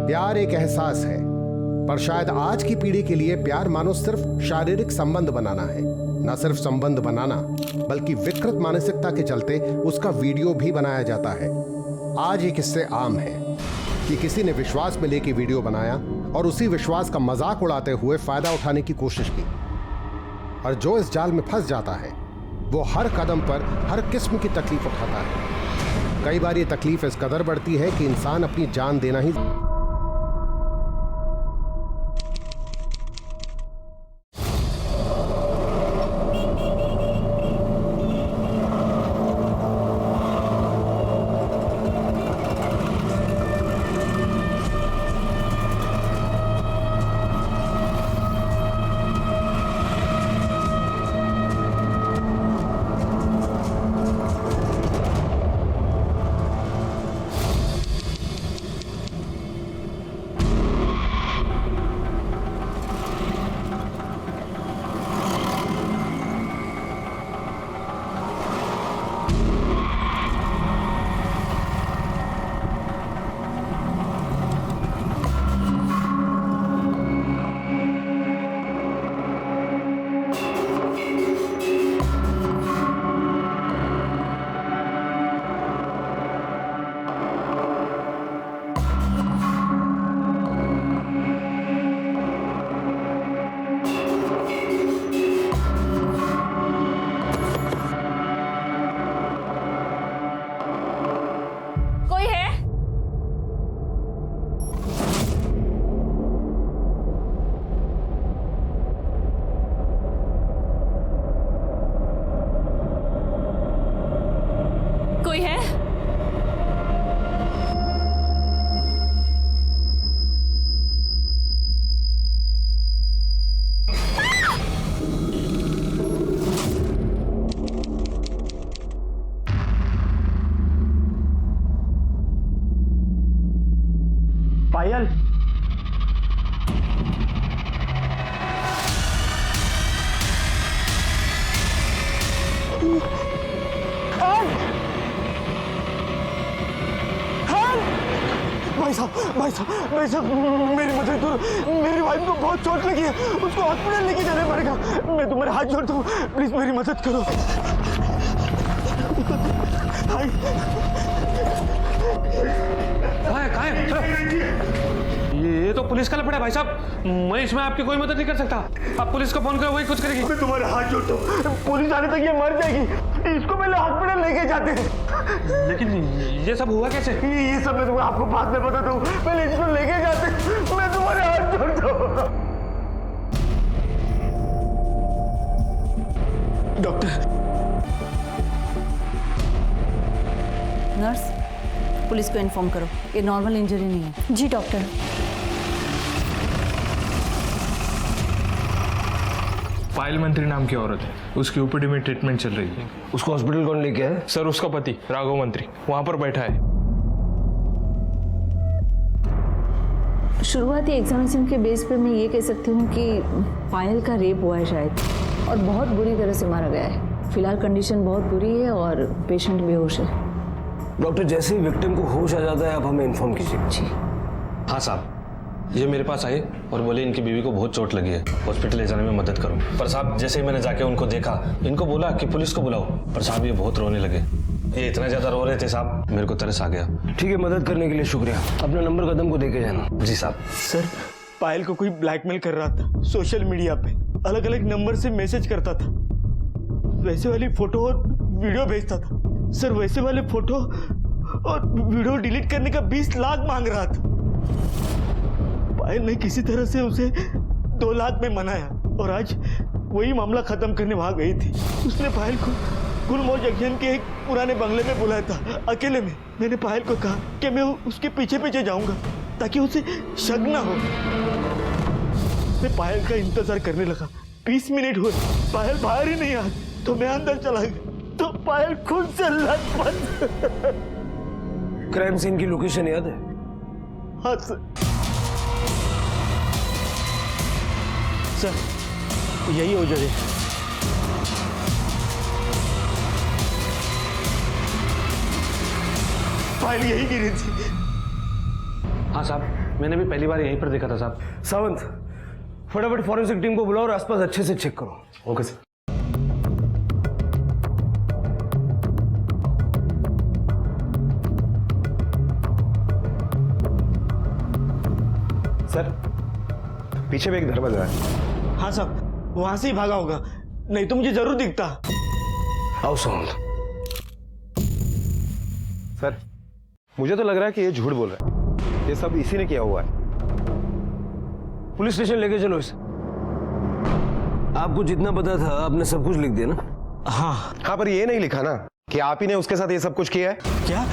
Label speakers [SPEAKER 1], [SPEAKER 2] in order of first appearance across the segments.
[SPEAKER 1] प्यार एक एहसास है, पर शायद आज की पीढ़ी के लिए प्यार मानो सिर्फ शारीरिक संबंध बनाना है। न सिर्फ संबंध बनाना, बल्कि विकृत मानसिकता के चलते उसका वीडियो भी बनाया जाता है। आज ये किस्से आम है कि किसी ने विश्वास में लेके वीडियो बनाया और उसी विश्वास का मजाक उड़ाते हुए फायदा उठाने की कोशिश की, और जो इस जाल में फंस जाता है वो हर कदम पर हर किस्म की तकलीफ उठाता है। कई बार ये तकलीफ इस कदर बढ़ती है कि इंसान अपनी जान देना ही।
[SPEAKER 2] पायल, भाई साहब मेरी मदद करो। मेरी वाइफ को बहुत चोट लगी है, उसको हॉस्पिटल लेके जाना पड़ेगा। मैं तुम्हारे हाथ जोड़ता हूँ, प्लीज मेरी मदद करो।
[SPEAKER 3] ये तो पुलिस का लफड़ा है भाई साहब। मैं इसमें आपकी कोई मदद नहीं कर सकता। आप पुलिस को फोन करो, वही कुछ करेगी।
[SPEAKER 2] मैं तुम्हारे हाथ जोड़ता हूँ, पुलिस आने तक ये मर जाएगी। इसको पहले हॉस्पिटल लेके जाते हैं।
[SPEAKER 3] लेकिन ये सब हुआ कैसे?
[SPEAKER 2] ये सब मैं आपको बाद में बताता हूँ, पहले इसको लेके जाते। मैं तुम्हारे हाथ जोड़ता हूँ। डॉक्टर।
[SPEAKER 4] नर्स, पुलिस को इन्फॉर्म करो, ये नॉर्मल इंजरी नहीं है।
[SPEAKER 5] जी डॉक्टर।
[SPEAKER 3] पायल मंत्री नाम की औरत है, उसकी ओपीडी में ट्रीटमेंट चल रही है।
[SPEAKER 2] उसको हॉस्पिटल कौन लेके आया?
[SPEAKER 3] सर, उसका पति राघव मंत्री वहां पर बैठा है।
[SPEAKER 4] शुरुआती एग्जामिनेशन के बेस पे मैं ये कह सकती हूँ कि पायल का रेप हुआ है शायद, और बहुत बुरी तरह से मारा गया है। फिलहाल कंडीशन बहुत बुरी है और पेशेंट बेहोश है।
[SPEAKER 2] डॉक्टर, जैसे ही विक्टिम को होश आ जाता है आप हमें इन्फॉर्म कीजिए।
[SPEAKER 4] जी
[SPEAKER 6] हाँ साहब, ये मेरे पास आए और बोले इनकी बीवी को बहुत चोट लगी है, हॉस्पिटल ले जाने में मदद करो। पर साहब, जैसे ही मैंने जाके उनको देखा, इनको बोला कि पुलिस को बुलाओ, पर साहब ये बहुत रोने लगे। ये इतना ज्यादा रो रहे थे साहब, मेरे को तरस आ गया।
[SPEAKER 2] ठीक है, मदद करने के लिए शुक्रिया। अपना नंबर कदम को देके जाना।
[SPEAKER 6] जी साहब।
[SPEAKER 7] सर, पायल को कोई ब्लैकमेल कर रहा था सोशल मीडिया पे, अलग अलग नंबर से मैसेज करता था, वैसे वाली फोटो और वीडियो भेजता था। सर, वैसे वाले फोटो और वीडियो डिलीट करने का 20 लाख मांग रहा था। पायल ने किसी तरह से उसे 2 लाख में मनाया और आज वही मामला खत्म करने वहां गई थी। उसने पायल को गुलमोहर जंक्शन के एक पुराने बंगले में बुलाया था, अकेले में। मैंने पायल को कहा कि मैं उसके पीछे पीछे जाऊंगा ताकि उसे शक ना हो। मैं पायल का इंतजार करने लगा। 20 मिनट हुए, पायल बाहर ही नहीं आई, तो मैं अंदर चला गया तो पायल खुद से लथपथ।
[SPEAKER 2] क्राइम सीन की लोकेशन याद है?
[SPEAKER 7] हाँ सर। सर, यही हो जगह। पायल यही गिरी थी।
[SPEAKER 6] हाँ साहब,
[SPEAKER 3] मैंने भी पहली बार यहीं पर देखा था साहब।
[SPEAKER 5] सावंत, फटाफट फॉरेंसिक टीम को बुलाओ और आसपास अच्छे से चेक करो।
[SPEAKER 6] Okay sir.
[SPEAKER 5] सर, पीछे भी एक दरवाजा है।
[SPEAKER 7] हाँ साहब, वहां से ही भागा होगा, नहीं तो मुझे जरूर दिखता।
[SPEAKER 5] आओ सावंत। सर, मुझे तो लग रहा है कि ये झूठ बोल रहा है। ये सब इसी ने किया हुआ है। पुलिस स्टेशन लेके चलो इसे। आपको जितना पता था आपने सब कुछ लिख दिया ना?
[SPEAKER 8] हाँ, पर ये नहीं लिखा ना कि आप ही ने उसके साथ ये सब कुछ किया है।
[SPEAKER 7] क्या?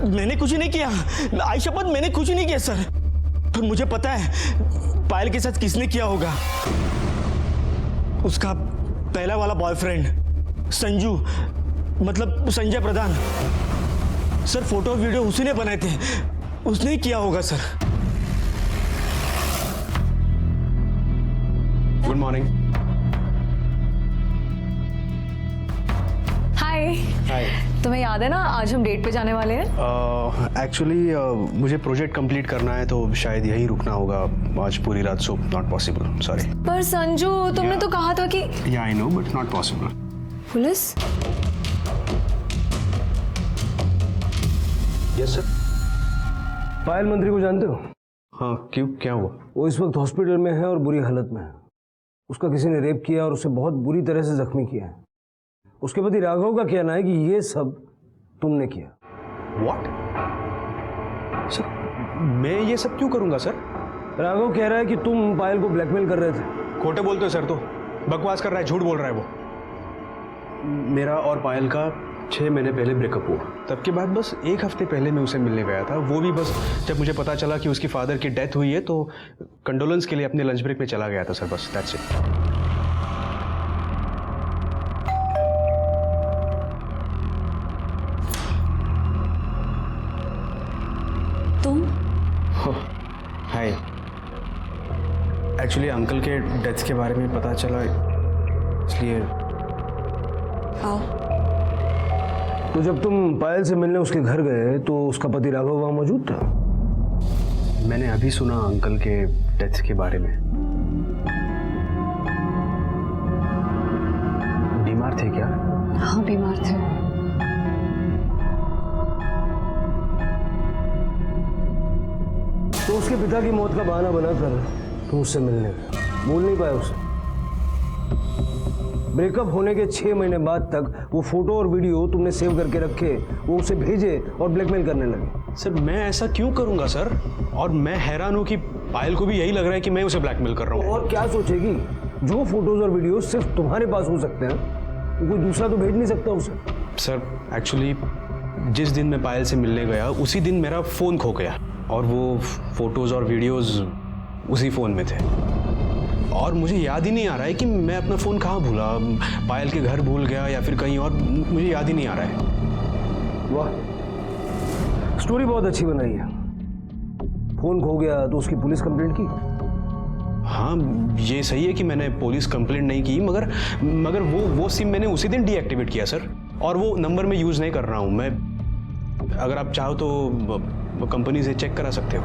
[SPEAKER 7] मैंने कुछ नहीं किया, आई शपथ मैंने कुछ नहीं किया सर। पर मुझे पता है पायल के साथ किसने किया होगा। उसका पहला वाला बॉयफ्रेंड संजू, मतलब संजय प्रधान। सर फोटो वीडियो उसी ने बनाए थे, उसने ही किया होगा सर।
[SPEAKER 5] Good morning.
[SPEAKER 9] हाय। तुम्हें याद है ना आज हम डेट पे जाने वाले हैं?
[SPEAKER 5] एक्चुअली मुझे प्रोजेक्ट कंप्लीट करना है तो शायद यही रुकना होगा आज पूरी रात, सो नॉट पॉसिबल, सॉरी।
[SPEAKER 9] पर संजू तुमने तो कहा था कि
[SPEAKER 5] yeah I know but not possible.
[SPEAKER 9] Police?
[SPEAKER 5] Yes sir. Payal Mantri को जानते हो? हाँ, क्यों, क्या हुआ? वो इस वक्त हॉस्पिटल में है और बुरी हालत में है। उसका किसी ने रेप किया और उसे बहुत बुरी तरह से जख्मी किया है। उसके पति राघव का कहना है कि ये सब तुमने किया। व्हाट? सर, मैं ये सब क्यों करूंगा सर? राघव कह रहा है कि तुम पायल को ब्लैकमेल कर रहे थे। खोटे बोलते हो सर, तो बकवास कर रहा है, झूठ बोल रहा है वो। मेरा और पायल का 6 महीने पहले ब्रेकअप हुआ। तब के बाद बस 1 हफ्ते पहले मैं उसे मिलने गया था। वो भी बस जब मुझे पता चला कि उसकी फादर की डेथ हुई है तो कंडोलेंस के लिए अपने लंच ब्रेक में चला गया था सर, बस दैट्स इट।
[SPEAKER 9] तुम?
[SPEAKER 5] हाय। एक्चुअली अंकल के डेथ के बारे में पता चला, इसलिए।
[SPEAKER 9] आओ।
[SPEAKER 5] तो जब तुम पायल से मिलने उसके घर गए तो उसका पति राघव वहां मौजूद था? मैंने अभी सुना अंकल के डेथ के बारे में। बीमार थे क्या?
[SPEAKER 9] हाँ, बीमार थे।
[SPEAKER 5] तो उसके पिता की मौत का बहाना बनाकर तुम उससे मिलने गए, बोल नहीं पाए उसे। ब्रेकअप होने के 6 महीने बाद तक वो फोटो और वीडियो तुमने सेव करके रखे, वो उसे भेजे और ब्लैकमेल करने लगे। सर, मैं ऐसा क्यों करूंगा सर? और मैं हैरान हूं कि पायल को भी यही लग रहा है कि मैं उसे ब्लैकमेल कर रहा हूं। और क्या सोचेगी? जो फोटोज और वीडियो सिर्फ तुम्हारे पास हो सकते हैं, वो कोई दूसरा तो भेज नहीं सकता उसे। सर, एक्चुअली जिस दिन मैं पायल से मिलने गया उसी दिन मेरा फ़ोन खो गया और वो फोटोज़ और वीडियोज़ उसी फ़ोन में थे। और मुझे याद ही नहीं आ रहा है कि मैं अपना फ़ोन कहाँ भूला, पायल के घर भूल गया या फिर कहीं और, मुझे याद ही नहीं आ रहा है। वाह, स्टोरी बहुत अच्छी बनाई है। फ़ोन खो गया तो उसकी पुलिस कंप्लेंट की? हाँ, ये सही है कि मैंने पुलिस कंप्लेंट नहीं की, मगर वो सिम मैंने उसी दिन डीएक्टिवेट किया सर, और वो नंबर मैं यूज़ नहीं कर रहा हूँ। मैं, अगर आप चाहो तो कंपनी से चेक करा सकते हो।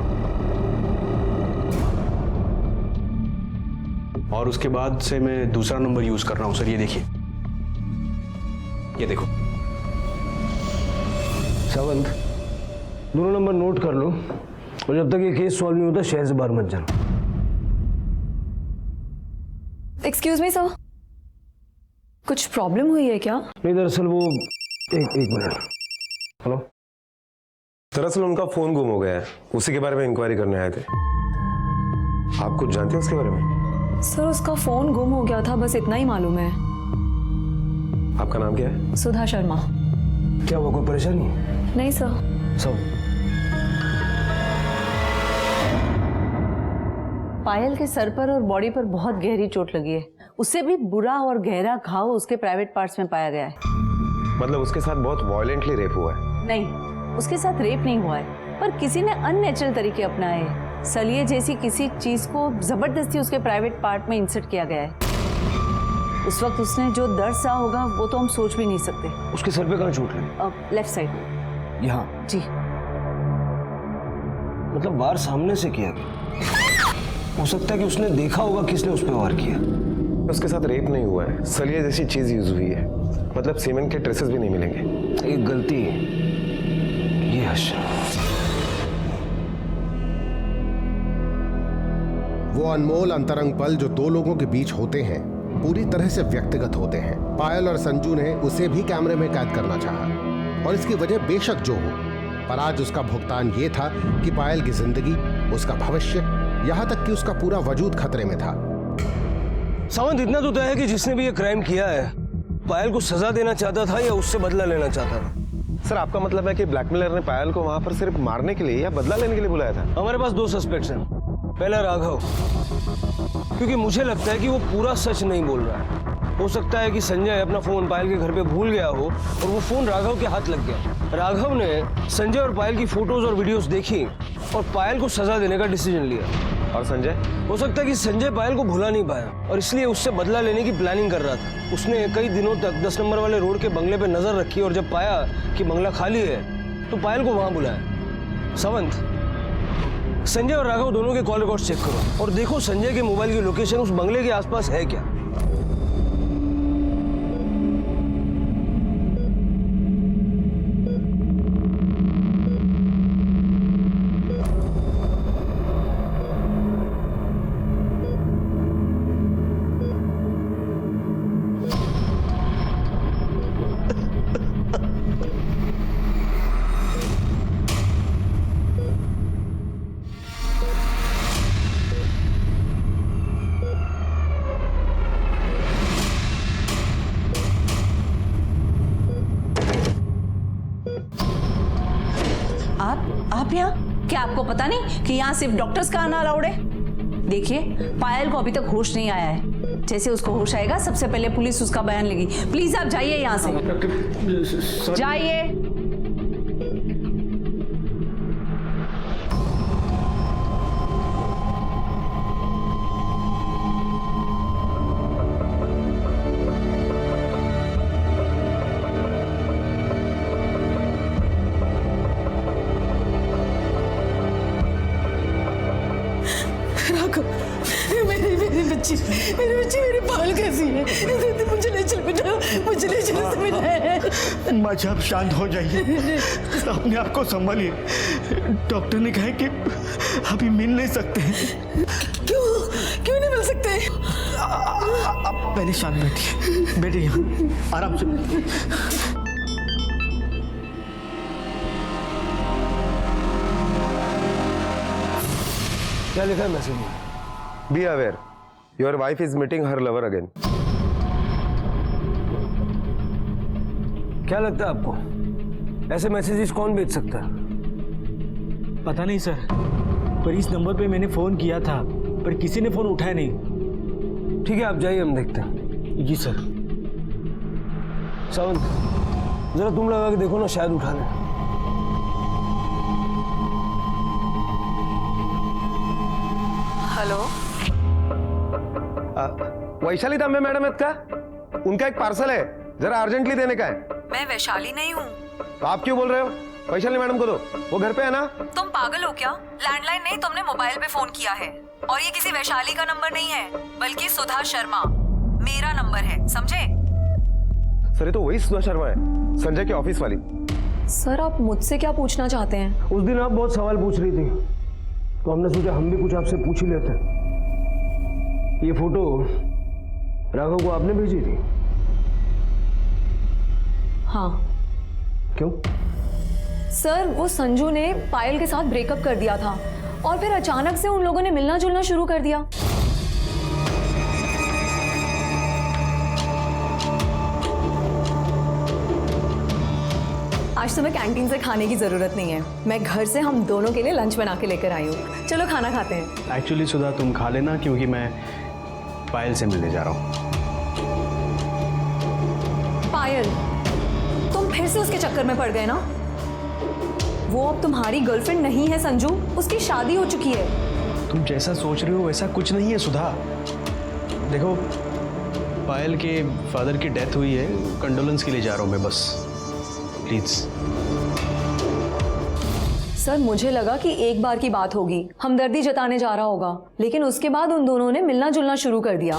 [SPEAKER 5] और उसके बाद से मैं दूसरा नंबर यूज कर रहा हूं सर, ये देखिए, ये देखो। सावंत, दोनों नंबर नोट कर लो और जब तक ये केस सॉल्व नहीं होता शहर से बाहर मत जाना।
[SPEAKER 9] एक्सक्यूज मी सर, कुछ प्रॉब्लम हुई है क्या?
[SPEAKER 5] नहीं, दरअसल वो एक मिनट। हेलो।
[SPEAKER 8] दरअसल उनका फोन गुम हो गया है, उसी के बारे में इंक्वायरी करने आए थे। आप कुछ जानते हैं उसके बारे में?
[SPEAKER 9] सर, उसका फोन गुम हो गया था, बस इतना ही मालूम है।
[SPEAKER 8] आपका नाम क्या है?
[SPEAKER 9] सुधा शर्मा।
[SPEAKER 5] क्या हुआ, कोई परेशानी?
[SPEAKER 9] नहीं सर।
[SPEAKER 5] सब
[SPEAKER 4] पायल के सर पर और बॉडी पर बहुत गहरी चोट लगी है। उससे भी बुरा और गहरा घाव उसके प्राइवेट पार्ट्स में पाया गया है।
[SPEAKER 8] मतलब उसके साथ बहुत वायलेंटली रेप हुआ है?
[SPEAKER 4] नहीं, उसके साथ रेप नहीं हुआ है, पर किसी ने अननेचुरल तरीके अपनाए हैं। सलिए जैसी किसी चीज को जबरदस्ती उसके प्राइवेट पार्ट में इंसर्ट किया गया है। उस वक्त उसने जो दर्द सहा होगा वो तो हम सोच भी नहीं सकते।
[SPEAKER 5] उसके सर पे कहाँ चोट लगी?
[SPEAKER 4] Left side.
[SPEAKER 5] यहाँ?
[SPEAKER 4] जी।
[SPEAKER 5] मतलब वार सामने से किया गया। हो सकता है कि उसने देखा होगा किसने उस पर वार किया।
[SPEAKER 8] उसके साथ रेप नहीं हुआ है, सलिए जैसी चीज यूज हुई है, मतलब सीमेंट के ट्रेसेस भी नहीं मिलेंगे।
[SPEAKER 5] एक गलती ये हर्ष।
[SPEAKER 1] वो अनमोल अंतरंग पल जो दो लोगों के बीच होते हैं पूरी तरह से व्यक्तिगत होते हैं। पायल और संजू ने उसे भी कैमरे में कैद करना चाहा और इसकी वजह बेशक जो हो, पर आज उसका भुगतान ये था कि पायल की जिंदगी, उसका भविष्य, यहाँ तक कि उसका पूरा वजूद खतरे में था।
[SPEAKER 5] सावंत, इतना तो तय है कि जिसने भी ये क्राइम किया है पायल को सजा देना चाहता था या उससे बदला लेना चाहता था।
[SPEAKER 8] सर, आपका मतलब है कि ब्लैकमेलर ने पायल को वहां पर सिर्फ मारने के लिए या बदला लेने के लिए बुलाया था?
[SPEAKER 5] हमारे पास दो सस्पेक्ट्स हैं। पहला राघव, क्योंकि मुझे लगता है कि वो पूरा सच नहीं बोल रहा है। हो सकता है कि संजय अपना फोन पायल के घर पे भूल गया हो और वो फोन राघव के हाथ लग गया। राघव ने संजय और पायल की फोटोज और वीडियोस देखी और पायल को सजा देने का डिसीजन लिया।
[SPEAKER 8] और संजय?
[SPEAKER 5] हो सकता है कि संजय पायल को भुला नहीं पाया और इसलिए उससे बदला लेने की प्लानिंग कर रहा था। उसने कई दिनों तक 10 नंबर वाले रोड के बंगले पे नजर रखी और जब पाया कि बंगला खाली है तो पायल को वहां बुलाया। सावंत, संजय और राघव दोनों के कॉल रिकॉर्ड्स चेक करो और देखो संजय के मोबाइल की लोकेशन उस बंगले के आसपास है क्या।
[SPEAKER 4] आप यहाँ? क्या आपको पता नहीं कि यहाँ सिर्फ डॉक्टर्स का आना अलाउड है? देखिए, पायल को अभी तक होश नहीं आया है। जैसे उसको होश आएगा सबसे पहले पुलिस उसका बयान लेगी। प्लीज आप जाइए यहाँ से, जाइए।
[SPEAKER 10] मेरी बच्ची मेरी पाल कैसी है? मुझे ले चल बेटा, मुझे ले चल से मिलना है।
[SPEAKER 7] माँ जी, आप शांत हो जाइए, अपने आप को संभालिए। डॉक्टर ने कहा है कि अभी मिल नहीं सकते।
[SPEAKER 10] क्यों नहीं मिल सकते?
[SPEAKER 7] आप पहले शांत बैठिए, बैठिए यहाँ आराम से।
[SPEAKER 5] क्या लिखा है मैसेज में?
[SPEAKER 8] Be aware, your wife is meeting her lover again.
[SPEAKER 5] क्या लगता है आपको ऐसे मैसेजेस कौन भेज सकता है?
[SPEAKER 7] पता नहीं सर, पर इस नंबर पे मैंने फोन किया था पर किसी ने फोन उठाया नहीं।
[SPEAKER 5] ठीक है, आप जाइए, हम देखते हैं।
[SPEAKER 7] जी सर।
[SPEAKER 5] सावंत, जरा तुम लगा के देखो ना, शायद उठा ले।
[SPEAKER 9] हेलो,
[SPEAKER 8] वैशाली दामे मैडम का उनका एक पार्सल है, जरा अर्जेंटली देने का है।
[SPEAKER 9] मैं वैशाली नहीं हूँ।
[SPEAKER 8] तो आप क्यों बोल रहे हो? वैशाली मैडम को दो, वो घर पे है ना।
[SPEAKER 9] तुम पागल हो क्या? लैंडलाइन नहीं, तुमने मोबाइल पे फोन किया है और ये किसी वैशाली का नंबर नहीं है बल्कि सुधा शर्मा मेरा नंबर है, समझे?
[SPEAKER 8] सर, ये तो वही सुधा शर्मा है, संजय की ऑफिस वाली।
[SPEAKER 9] सर, आप मुझसे क्या पूछना चाहते हैं?
[SPEAKER 5] उस दिन आप बहुत सवाल पूछ रही थी तो हमने सोचा हम भी कुछ आपसे पूछ ही लेते हैं। ये फोटो राघव को आपने भेजी थी?
[SPEAKER 9] हाँ।
[SPEAKER 5] क्यों?
[SPEAKER 9] सर, वो संजू ने पायल के साथ ब्रेकअप कर दिया था और फिर अचानक से उन लोगों ने मिलना जुलना शुरू कर दिया। आज तुम्हें कैंटीन से खाने की जरूरत नहीं है, मैं घर से हम दोनों के लिए लंच बना के लेकर आई हूँ। चलो खाना खाते हैं।
[SPEAKER 3] एक्चुअली सुधा, तुम खा लेना क्योंकि मैं पायल से मिलने जा रहा हूँ।
[SPEAKER 9] पायल, तुम फिर से उसके चक्कर में पड़ गए ना? वो अब तुम्हारी गर्लफ्रेंड नहीं है संजू, उसकी शादी हो चुकी है।
[SPEAKER 3] तुम जैसा सोच रहे हो वैसा कुछ नहीं है सुधा। देखो, पायल के फादर की डेथ हुई है, कंडोलेंस के लिए जा रहा हूँ मैं, बस प्लीज।
[SPEAKER 9] सर मुझे लगा कि एक बार की बात होगी, हमदर्दी जताने जा रहा होगा, लेकिन उसके बाद उन दोनों ने मिलना जुलना शुरू कर दिया।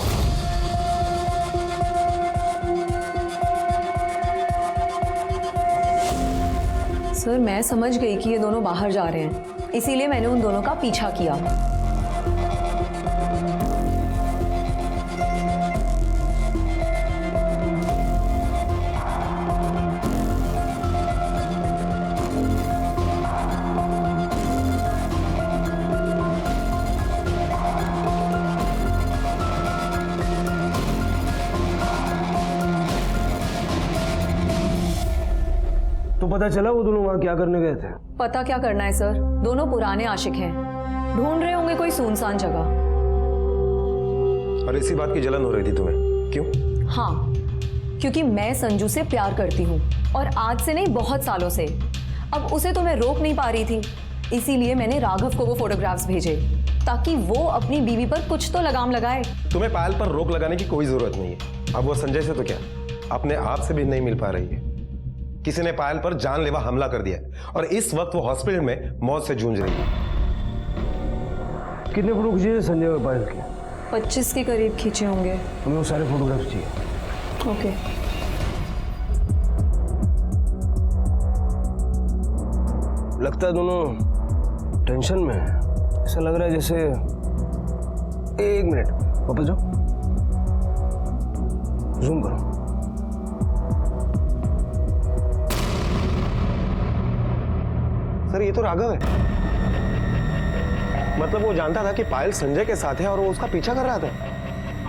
[SPEAKER 9] सर मैं समझ गई कि ये दोनों बाहर जा रहे हैं, इसीलिए मैंने उन दोनों का पीछा किया।
[SPEAKER 5] तो पता चला वो दोनों वहां क्या करने गए थे?
[SPEAKER 9] पता क्या करना है सर, दोनों पुराने आशिक हैं, ढूंढ रहे होंगे कोई सुनसान जगह।
[SPEAKER 8] और इसी बात की जलन हो रही थी तुम्हें, क्यों?
[SPEAKER 9] हाँ, क्योंकि मैं संजू से प्यार करती हूँ, और आज से नहीं बहुत सालों से। अब उसे तो मैं रोक नहीं पा रही थी, इसीलिए मैंने राघव को वो फोटोग्राफ्स भेजे ताकि वो अपनी बीवी पर कुछ तो लगाम लगाए।
[SPEAKER 8] तुम्हें पायल पर रोक लगाने की कोई जरूरत नहीं है। अब वो संजय से तो क्या, अपने आप से भी नहीं मिल पा रही है। किसी ने पायल पर जानलेवा हमला कर दिया और इस वक्त वो हॉस्पिटल में मौत से जूझ रही है।
[SPEAKER 5] कितने फोटो खींचे संजय और पायल के?
[SPEAKER 9] 25 के करीब खींचे होंगे।
[SPEAKER 5] हमें वो सारे फोटोग्राफ्स चाहिए।
[SPEAKER 9] ओके।
[SPEAKER 5] लगता है दोनों टेंशन में है। ऐसा लग रहा है जैसे, एक मिनट वापस जाओ, जूम करो।
[SPEAKER 8] सर ये तो राघव है। मतलब वो जानता था कि पायल संजय के साथ है और वो उसका पीछा कर रहा था,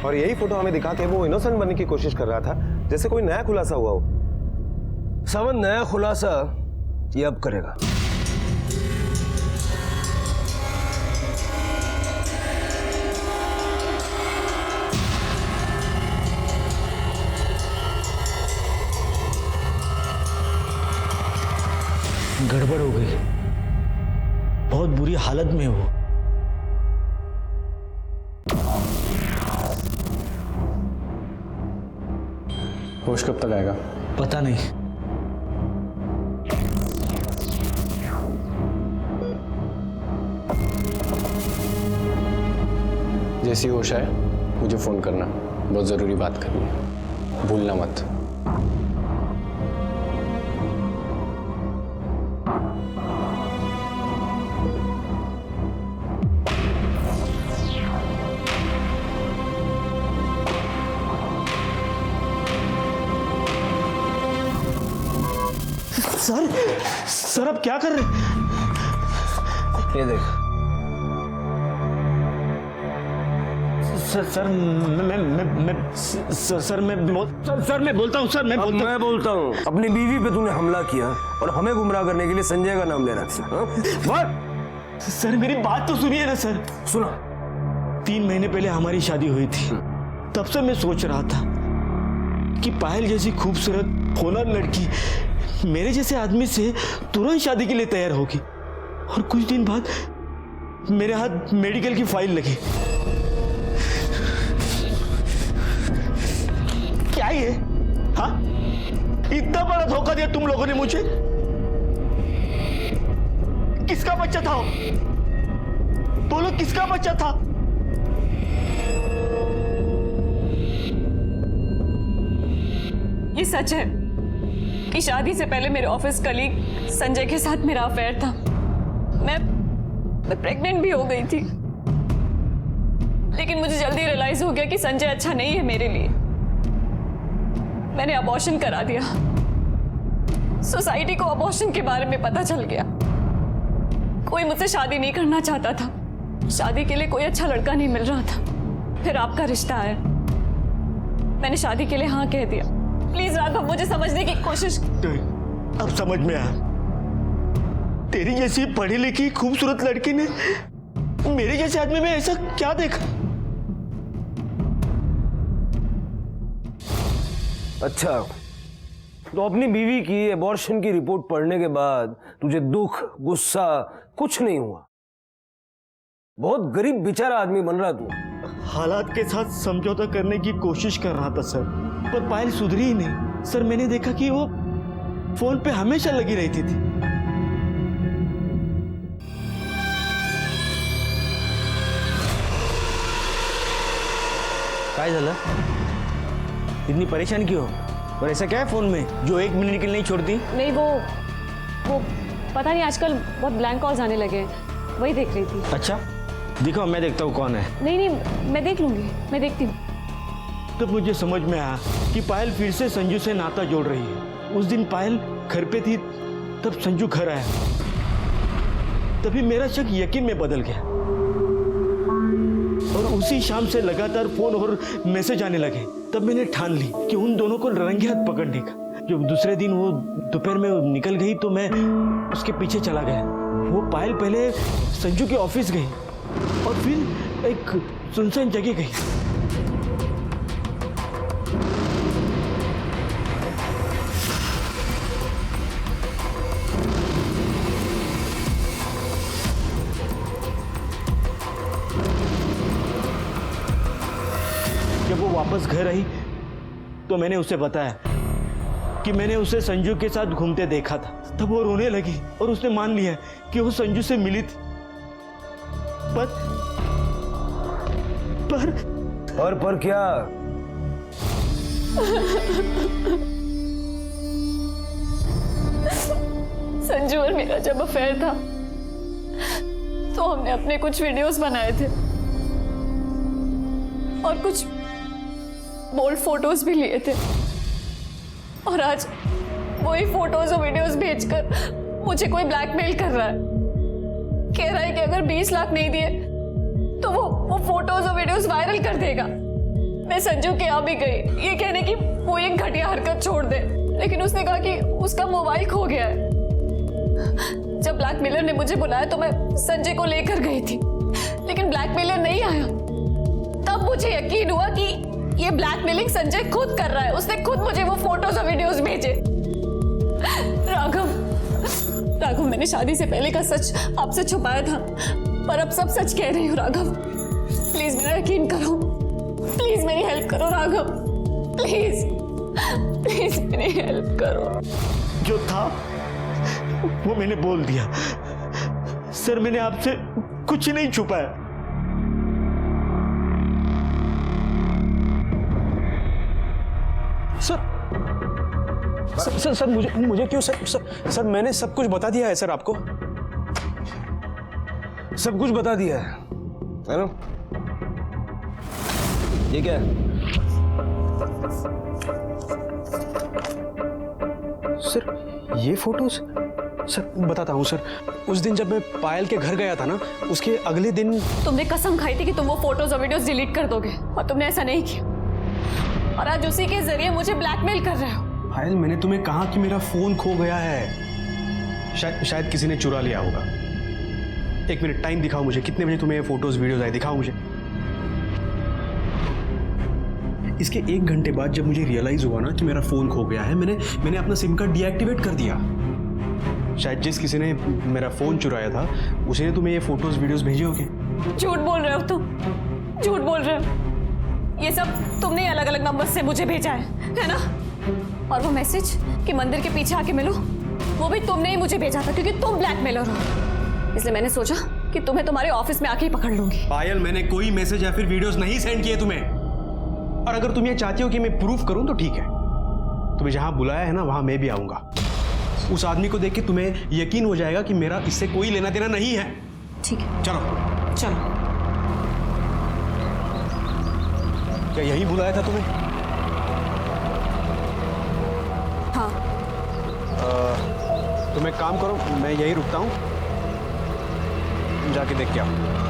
[SPEAKER 8] और यही फोटो हमें दिखा के वो इनोसेंट बनने की कोशिश कर रहा था, जैसे कोई नया खुलासा हुआ हो।
[SPEAKER 5] सावन नया खुलासा ये अब करेगा।
[SPEAKER 7] गड़बड़ हो गई, बहुत बुरी हालत में हो।
[SPEAKER 3] होश कब तक आएगा?
[SPEAKER 7] पता नहीं।
[SPEAKER 3] जैसी होश आए मुझे फोन करना, बहुत जरूरी बात करनी है, भूलना मत।
[SPEAKER 7] सर अब क्या कर रहे हैं?
[SPEAKER 5] ये देख।
[SPEAKER 7] सर मैं बोलता हूँ।
[SPEAKER 5] मैं बोलता हूँ, अपनी बीवी पे तूने हमला किया और हमें गुमराह करने के लिए संजय का नाम ले रहा है।
[SPEAKER 7] सर मेरी बात तो सुनिए ना सर।
[SPEAKER 5] सुना।
[SPEAKER 7] 3 महीने पहले हमारी शादी हुई थी, तब से मैं सोच रहा था कि पायल जैसी खूबसूरत होनहार लड़की मेरे जैसे आदमी से तुरंत शादी के लिए तैयार होगी, और कुछ दिन बाद मेरे हाथ मेडिकल की फाइल लगी। क्या ये? हाँ, इतना बड़ा धोखा दिया तुम लोगों ने मुझे। किसका बच्चा था? बोलो किसका बच्चा था?
[SPEAKER 4] ये सच है कि शादी से पहले मेरे ऑफिस कलीग संजय के साथ मेरा अफेयर था। मैं प्रेग्नेंट भी हो गई थी, लेकिन मुझे जल्दी रियलाइज हो गया कि संजय अच्छा नहीं है मेरे लिए। मैंने अबॉर्शन करा दिया। सोसाइटी को अबॉर्शन के बारे में पता चल गया। कोई मुझसे शादी नहीं करना चाहता था, शादी के लिए कोई अच्छा लड़का नहीं मिल रहा था। फिर आपका रिश्ता आया, मैंने शादी के लिए हाँ कह दिया। प्लीज राघव, मुझे समझने की कोशिश।
[SPEAKER 7] अब समझ में आया, तेरी जैसी पढ़ी लिखी खूबसूरत लड़की ने मेरे जैसे आदमी में ऐसा क्या देखा?
[SPEAKER 5] अच्छा, तो अपनी बीवी की एबॉर्शन की रिपोर्ट पढ़ने के बाद तुझे दुख गुस्सा कुछ नहीं हुआ? बहुत गरीब बेचारा आदमी बन रहा तू।
[SPEAKER 7] हालात के साथ समझौता करने की कोशिश कर रहा था सर, पर पायल सुधरी ही नहीं। सर मैंने देखा कि वो फोन पे हमेशा लगी रहती थी। काय झालं? इतनी परेशान क्यों? और ऐसा क्या है फोन में जो 1 मिनट के लिए नहीं छोड़ती?
[SPEAKER 11] नहीं वो पता नहीं आजकल बहुत ब्लैंक कॉल्स आने लगे हैं, वही देख रही थी।
[SPEAKER 7] अच्छा दिखाओ, मैं देखता हूँ कौन है।
[SPEAKER 11] नहीं मैं देख लूंगी, मैं देखती हूँ।
[SPEAKER 7] तब मुझे समझ में आया कि पायल फिर से संजू से नाता जोड़ रही है। उस दिन पायल घर पे थी, तब संजू घर आया, तभी मेरा शक यकीन में बदल गया और उसी शाम से लगातार फोन और मैसेज आने लगे। तब मैंने ठान ली कि उन दोनों को रंगे हाथ पकड़ने का। जब दूसरे दिन वो दोपहर में निकल गई तो मैं उसके पीछे चला गया। वो पायल पहले संजू के ऑफिस गई और फिर एक सुनसान जगह गई। जब वो वापस घर आई तो मैंने उसे बताया कि मैंने उसे संजू के साथ घूमते देखा था। तब वो रोने लगी और उसने मान लिया कि वो संजू से मिली थी।
[SPEAKER 5] पर क्या?
[SPEAKER 11] संजू और मेरा जब अफेयर था तो हमने अपने कुछ वीडियोस बनाए थे और कुछ बोल्ड फोटोज भी लिए थे, और आज वही फोटोज और वीडियोस भेजकर मुझे कोई ब्लैकमेल कर रहा है। कह रहा है कि अगर 20 लाख नहीं दिए तो वो फोटोज और वीडियोस वायरल कर देगा। मैं संजू के यहाँ भी गई ये कहने की वो एक घटिया हरकत छोड़ दे, लेकिन उसने कहा कि उसका मोबाइल खो गया है। जब ब्लैकमेलर ने मुझे बुलाया तो मैं संजय को लेकर गई थी, लेकिन ब्लैकमेलर नहीं आया। तब मुझे यकीन हुआ कि ये ब्लैकमेलिंग संजय खुद कर रहा है। उसने खुद मुझे वो फोटोज और वीडियोस भेजे। राघव, मैंने शादी से पहले का सच आपसे छुपाया था, पर अब सब सच कह रही हूँ। राघव प्लीज मेरा यकीन करो, प्लीज मेरी हेल्प करो राघव, प्लीज मेरी हेल्प करो।
[SPEAKER 7] जो था वो मैंने बोल दिया। सर मैंने आपसे कुछ नहीं छुपाया।
[SPEAKER 5] सर मुझे क्यों? सर मैंने सब कुछ बता दिया है सर आपको, सब कुछ बता दिया है ना? ये क्या है? सर ये फोटोज? सर बताता हूँ सर, उस दिन जब मैं पायल के घर गया था ना, उसके अगले दिन
[SPEAKER 11] तुमने कसम खाई थी कि तुम वो फोटोज और वीडियोस डिलीट कर दोगे, और तुमने ऐसा नहीं किया, और आज उसी के जरिए मुझे ब्लैकमेल कर रहे हो।
[SPEAKER 5] पायल मैंने तुम्हें कहा कि मेरा फोन खो गया है, शायद किसी ने चुरा लिया होगा। 1 मिनट टाइम दिखाओ मुझे, कितने बजे तुम्हें फोटोज वीडियोज आए, दिखाओ मुझे। इसके 1 घंटे बाद जब मुझे रियलाइज हुआ ना कि मेरा फोन खो गया है, मैंने अपना सिम कार्ड डीएक्टिवेट कर दिया। शायद जिस किसी ने मेरा फोन चुराया था उसी ने तुम्हें ये फोटोज वीडियोज भेजे होंगे।
[SPEAKER 11] झूठ बोल रहे हो तुम, झूठ बोल रहे हो। ये सब तुमने अलग अलग नंबर से मुझे भेजा है ना? और वो मैसेज कि मंदिर के पीछे आके मिलो, वो भी तुमने ही मुझे भेजा था, क्योंकि तुम ब्लैकमेलर हो। इसलिए मैंने सोचा कि तुम्हें तुम्हारे ऑफिस में आके ही पकड़ लूंगी।
[SPEAKER 5] पायल मैंने कोई मैसेज या फिर वीडियोस नहीं सेंड किए तुम्हें, और अगर तुम ये चाहती हो कि मैं प्रूफ करूं तो ठीक है, तुम्हें जहां बुलाया है ना वहां मैं भी आऊंगा। उस आदमी को देख के तुम्हें यकीन हो जाएगा कि मेरा इससे कोई लेना देना नहीं है।
[SPEAKER 11] ठीक है,
[SPEAKER 5] चलो
[SPEAKER 11] चलो।
[SPEAKER 5] क्या यही बुलाया था तुम्हें?
[SPEAKER 11] हाँ।
[SPEAKER 5] तुम एक काम करो, मैं यही रुकता हूँ, जाके देख के आओ।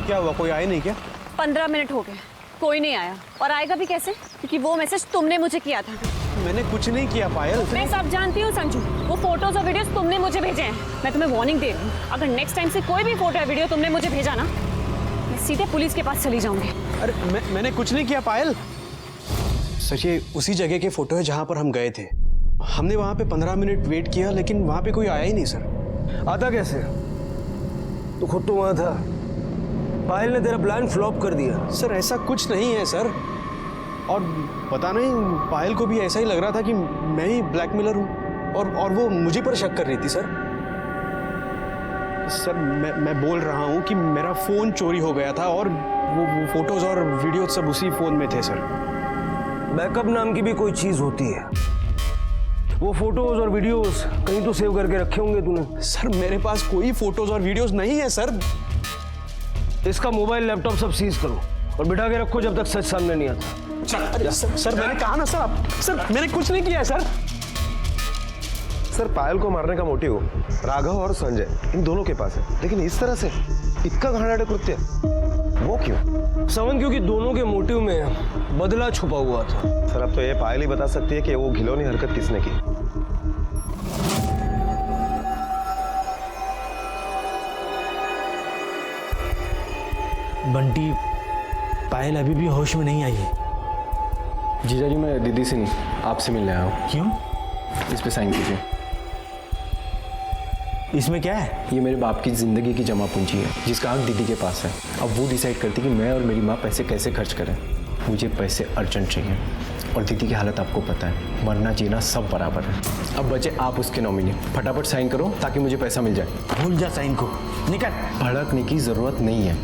[SPEAKER 5] क्या हुआ, कोई आए नहीं क्या?
[SPEAKER 11] 15 मिनट हो गए, कोई नहीं आया, और आएगा भी कैसे, क्योंकि वो मैसेज तुमने मुझे किया था।
[SPEAKER 5] मैंने कुछ नहीं किया पायल।
[SPEAKER 11] मैं सब जानती हूँ संजू, वो फोटोज और वीडियोस तुमने मुझे भेजे हैं। मैं तुम्हें वार्निंग दे रही हूँ, अगर नेक्स्ट टाइम से कोई भी फोटो या वीडियो तुमने मुझे भेजा ना, मैं सीधे पुलिस के पास चली जाऊंगी।
[SPEAKER 5] अरे मैंने कुछ नहीं किया पायल। सच ये उसी जगह के फोटो है जहां पर हम गए थे।
[SPEAKER 3] हमने वहाँ पे 15 मिनट वेट किया लेकिन वहाँ पे कोई आया ही नहीं सर।
[SPEAKER 5] आता कैसे? तू खुद तो वहां था। पायल ने तेरा प्लान फ्लॉप कर दिया।
[SPEAKER 3] सर ऐसा कुछ नहीं है सर, और पता नहीं पायल को भी ऐसा ही लग रहा था कि मैं ही ब्लैकमेलर हूँ, और वो मुझे पर शक कर रही थी सर। सर मैं बोल रहा हूँ कि मेरा फ़ोन चोरी हो गया था और वो फोटोज़ और वीडियो सब उसी फ़ोन में थे सर।
[SPEAKER 5] बैकअप नाम की भी कोई चीज होती है। वो फोटोज और वीडियोस कहीं तो सेव करके रखे होंगे तूने।
[SPEAKER 3] सर मेरे पास कोई फोटोज और वीडियोस नहीं है सर।
[SPEAKER 5] इसका मोबाइल लैपटॉप सब सीज करो और बिठा के रखो जब तक सच सामने नहीं आता।
[SPEAKER 3] अरे सर मैंने कहा ना सर मैंने कुछ नहीं किया सर।
[SPEAKER 8] सर पायल को मारने का मोटिव राघव और संजय इन दोनों के पास है, लेकिन इस तरह से इतना घाड़ा कृत्य वो क्यों?
[SPEAKER 5] समन, क्योंकि दोनों के मोटिव में बदला छुपा हुआ था।
[SPEAKER 8] सर अब तो ये पायल ही बता सकती है कि वो घिनौनी हरकत किसने की।
[SPEAKER 7] बंटी, पायल अभी भी होश में नहीं आई है।
[SPEAKER 12] जीजा जी मैं दीदी से नहीं आपसे मिलने आया हूँ।
[SPEAKER 7] क्यों?
[SPEAKER 12] इस पे साइन कीजिए।
[SPEAKER 7] इसमें क्या है?
[SPEAKER 12] ये मेरे बाप की ज़िंदगी की जमा पूंजी है जिसका हक दीदी के पास है। अब वो डिसाइड करती कि मैं और मेरी माँ पैसे कैसे खर्च करें। मुझे पैसे अर्जेंट चाहिए और दीदी की हालत आपको पता है, मरना जीना सब बराबर है। अब बचे आप उसके नॉमिनी, फटाफट साइन करो ताकि मुझे पैसा मिल जाए।
[SPEAKER 7] भूल जा साइन को, निकल।
[SPEAKER 12] भड़कने की ज़रूरत नहीं है,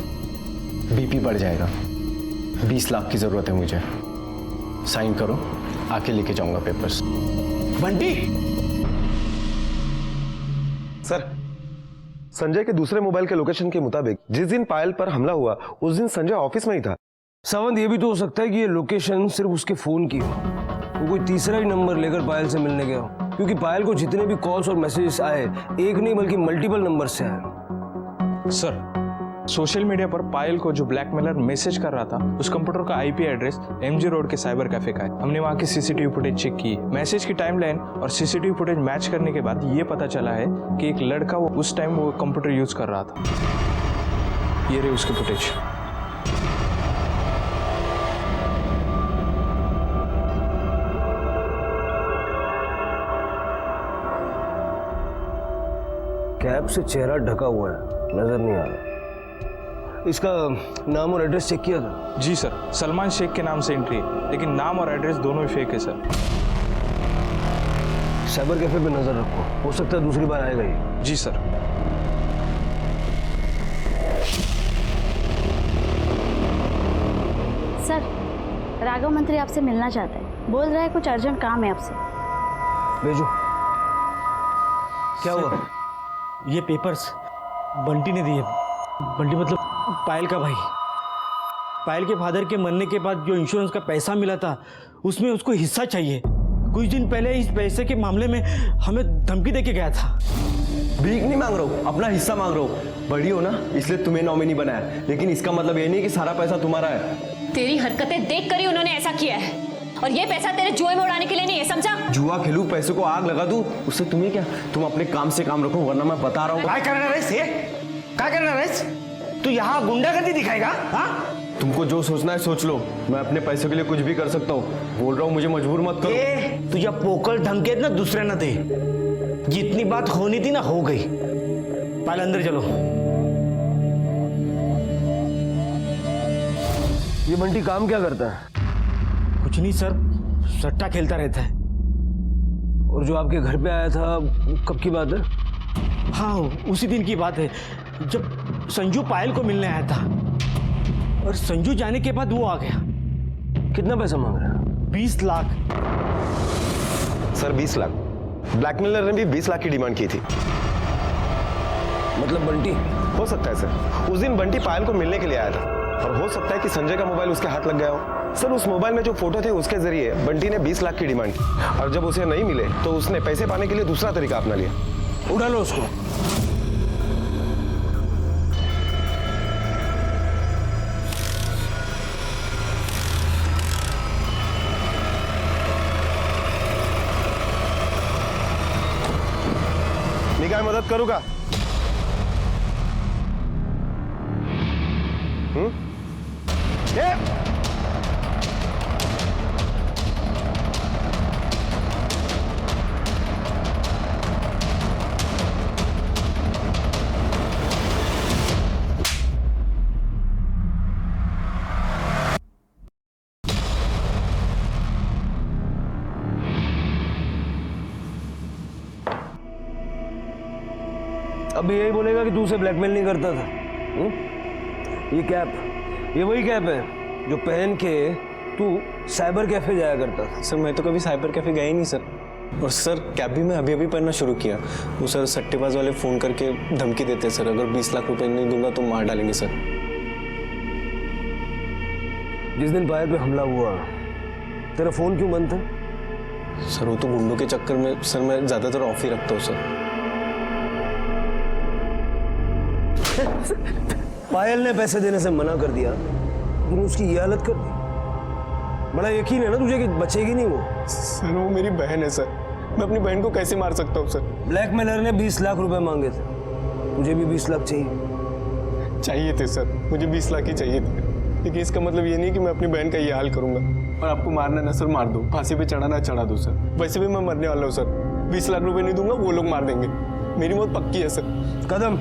[SPEAKER 12] बीपी बढ़ जाएगा। 20 लाख की ज़रूरत है मुझे। साइन करो, आके लेके जाऊंगा पेपर्स।
[SPEAKER 7] बंटी!
[SPEAKER 8] सर संजय के दूसरे मोबाइल के लोकेशन के मुताबिक जिस दिन पायल पर हमला हुआ उस दिन संजय ऑफिस में ही था।
[SPEAKER 5] सावंत, ये भी तो हो सकता है कि ये लोकेशन सिर्फ उसके फोन की हो, वो कोई तीसरा ही नंबर लेकर पायल से मिलने गया हो, क्योंकि पायल को जितने भी कॉल्स और मैसेजेस आए एक नहीं बल्कि मल्टीपल नंबर से आए।
[SPEAKER 13] सर सोशल मीडिया पर पायल को जो ब्लैकमेलर मैसेज कर रहा था उस कंप्यूटर का आईपी एड्रेस एमजी रोड के साइबर कैफे का है। हमने वहाँ की सीसीटीवी फुटेज चेक की। मैसेज की टाइमलाइन और सीसीटीवी फुटेज मैच करने के बाद ये पता चला है कि एक लड़का वो उस टाइम वो कंप्यूटर यूज कर रहा था। ये रही उसकी फुटेज।
[SPEAKER 5] कैप से चेहरा ढका हुआ है, नजर नहीं आ रहा। इसका नाम और एड्रेस चेक किया था?
[SPEAKER 13] जी सर, सलमान शेख के नाम से एंट्री है, लेकिन नाम और एड्रेस दोनों ही फेक है सर।
[SPEAKER 5] साइबर कैफे पे नजर रखो, हो सकता है दूसरी बार आएगा ये।
[SPEAKER 13] जी सर।
[SPEAKER 14] सर, राघव मंत्री आपसे मिलना चाहते हैं। बोल रहा है कुछ अर्जेंट काम है आपसे।
[SPEAKER 5] भेजो। क्या हुआ?
[SPEAKER 7] ये पेपर्स बंटी ने दिए। बंटी मतलब पायल का भाई। पायल के फादर के मरने के बाद जो इंश्योरेंस का पैसा मिला था उसमें उसको हिस्सा चाहिए। कुछ दिन पहले इस पैसे के मामले में हमें धमकी देके गया था।
[SPEAKER 12] भीख नहीं मांग रहा हूँ, अपना हिस्सा मांग रहा हूँ। बड़ी हो ना इसलिए तुम्हें नॉमिनी बनाया, लेकिन इसका मतलब ये नहीं कि सारा पैसा तुम्हारा है।
[SPEAKER 11] तेरी हरकतें देख कर ही उन्होंने ऐसा किया है, और ये पैसा तेरे जुए में उड़ाने के लिए नहीं है, समझा?
[SPEAKER 12] जुआ खेलू, पैसे को आग लगा दूं, उससे तुम्हें क्या? तुम अपने काम से काम रखो, वरना मैं बता रहा हूँ।
[SPEAKER 7] क्या करना रईस? क्या करना रईस? तू यहाँ गुंडागर्दी दिखाएगा? हाँ?
[SPEAKER 12] तुमको जो सोचना है सोच लो, मैं अपने पैसों के लिए कुछ भी कर सकता हूँ। बोल रहा हूँ मुझे मजबूर मत करो।
[SPEAKER 7] तुझे पोकल धमकी ना दूसरे न दे। जितनी बात होनी थी ना हो गई। पहले अंदर चलो।
[SPEAKER 5] ये बंटी काम क्या करता है?
[SPEAKER 7] कुछ नहीं सर, सट्टा खेलता रहता है।
[SPEAKER 5] और जो आपके घर पे आया था कब की बात है?
[SPEAKER 7] हाँ, उसी दिन की बात है जब संजू पायल को मिलने आया था, और संजू जाने के बाद वो आ गया।
[SPEAKER 5] कितना पैसा मांग रहा है?
[SPEAKER 7] 20 लाख।
[SPEAKER 8] सर 20 लाख? ब्लैकमेलर ने भी 20 लाख की डिमांड की थी।
[SPEAKER 5] मतलब बंटी?
[SPEAKER 8] हो सकता है सर, उस दिन बंटी पायल को मिलने के लिए आया था, और हो सकता है कि संजय का मोबाइल उसके हाथ लग गया हो। सर उस मोबाइल में जो फोटो थे उसके जरिए बंटी ने 20 लाख की डिमांड की, और जब उसे नहीं मिले तो उसने पैसे पाने के लिए दूसरा तरीका अपना लिया।
[SPEAKER 7] उड़ा लो उसको।
[SPEAKER 8] निकाय मदद करूंगा।
[SPEAKER 5] अब यही बोलेगा कि तू उसे ब्लैकमेल नहीं करता था। ये कैप, ये वही कैप है जो पहन के तू साइबर कैफे जाया करता था।
[SPEAKER 3] सर मैं तो कभी साइबर कैफे गया ही नहीं सर। और सर कैब भी मैं अभी अभी पहनना शुरू किया। वो सर सट्टेबाज वाले फ़ोन करके धमकी देते हैं सर, अगर 20 लाख रुपए नहीं दूंगा तो मार डालेंगे सर।
[SPEAKER 5] जिस दिन पायल पे हमला हुआ तेरा फ़ोन क्यों बंद था?
[SPEAKER 3] सर वो तो गुंडों के चक्कर में सर मैं ज़्यादातर ऑफ ही रखता हूँ सर।
[SPEAKER 5] पायल ने पैसे देने से मना कर दिया, तूने उसकी ये हालत कर दी। बड़ा यकीन है ना तुझे कि बचेगी नहीं वो?
[SPEAKER 3] सर वो मेरी बहन है सर, मैं अपनी बहन को कैसे मार सकता हूँ सर?
[SPEAKER 5] ब्लैकमेलर ने 20 लाख रुपए मांगे थे, तुझे भी 20 लाख
[SPEAKER 3] चाहिए थे सर, मुझे 20 लाख ही चाहिए थे। लेकिन इसका मतलब ये नहीं कि मैं अपनी बहन का ये हाल करूंगा। और आपको मारना ना सर मार दो, फांसी पे चढ़ाना चढ़ा दो सर। वैसे भी मैं मरने वाला हूँ सर, 20 लाख रुपए नहीं दूंगा वो लोग मार देंगे, मेरी मौत पक्की है सर।
[SPEAKER 5] कदम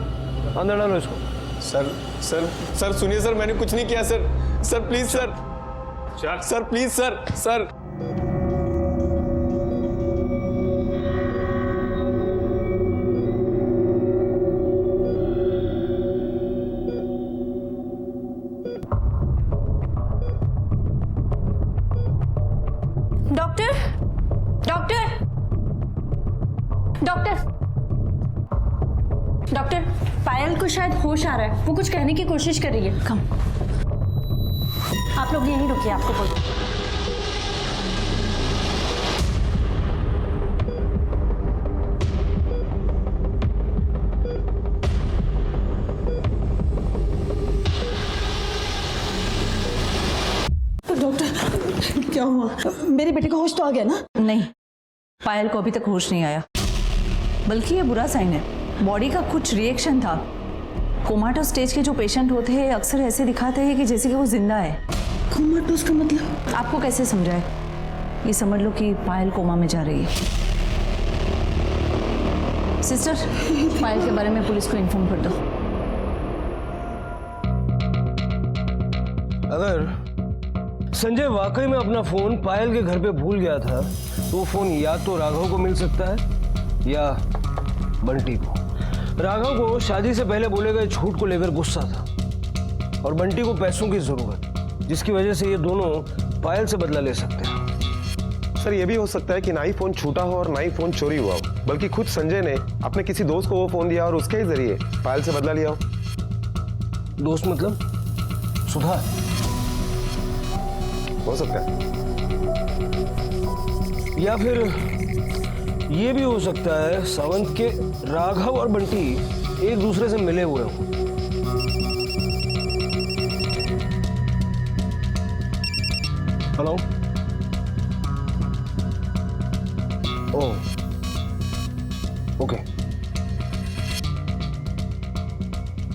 [SPEAKER 5] अंदर डालो इसको।
[SPEAKER 3] सर सर सर सुनिए सर, मैंने कुछ नहीं किया sir. Sir please sir, sir please sir, sir
[SPEAKER 11] doctor doctor doctor doctor, Payal को शायद होश आ रहा है, वो कुछ कहने की कोशिश कर रही है। कम, आप लोग यहीं रुकिए, आपको बोलो।
[SPEAKER 10] डॉक्टर क्या हुआ? मेरे बेटे का होश तो आ गया ना?
[SPEAKER 4] नहीं, पायल को अभी तक होश नहीं आया, बल्कि ये बुरा साइन है। बॉडी का कुछ रिएक्शन था। कोमाटोस स्टेज के जो पेशेंट होते हैं अक्सर ऐसे दिखाते हैं कि जैसे कि वो जिंदा है।
[SPEAKER 10] कोमाटोस का मतलब?
[SPEAKER 4] आपको कैसे समझाए? ये समझ लो कि पायल कोमा में जा रही है। सिस्टर, पायल के बारे में पुलिस को इन्फॉर्म कर दो।
[SPEAKER 5] अगर संजय वाकई में अपना फोन पायल के घर पे भूल गया था तो वो फोन या तो राघव को मिल सकता है या बंटी को। राघव को शादी से पहले बोले गए झूठ को लेकर गुस्सा था और बंटी को पैसों की जरूरत, जिसकी वजह से ये दोनों पायल से बदला ले सकते हैं।
[SPEAKER 8] सर ये भी हो सकता है कि ना ही फोन छूटा हो और ना ही फोन चोरी हुआ हो, बल्कि खुद संजय ने अपने किसी दोस्त को वो फोन दिया और उसके ही जरिए पायल से बदला लिया हो।
[SPEAKER 5] दोस्त मतलब सुधा?
[SPEAKER 8] हो सकता है।
[SPEAKER 5] या फिर ये भी हो सकता है सावंत के राघव और बंटी एक दूसरे से मिले हुए हों। हेलो, ओह ओके,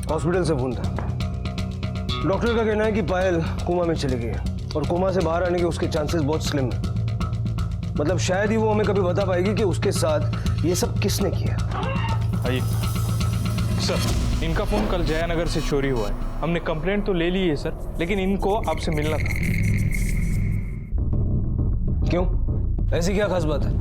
[SPEAKER 5] हॉस्पिटल से फोन था। डॉक्टर का कहना है कि पायल कोमा में चली गई है और कोमा से बाहर आने के उसके चांसेस बहुत स्लिम है। मतलब शायद ही वो हमें कभी बता पाएगी कि उसके साथ ये सब किसने किया।
[SPEAKER 13] आइए सर, इनका फोन कल जयानगर से चोरी हुआ है। हमने कंप्लेंट तो ले ली है सर, लेकिन इनको आपसे मिलना था।
[SPEAKER 5] क्यों, ऐसी क्या खास बात है?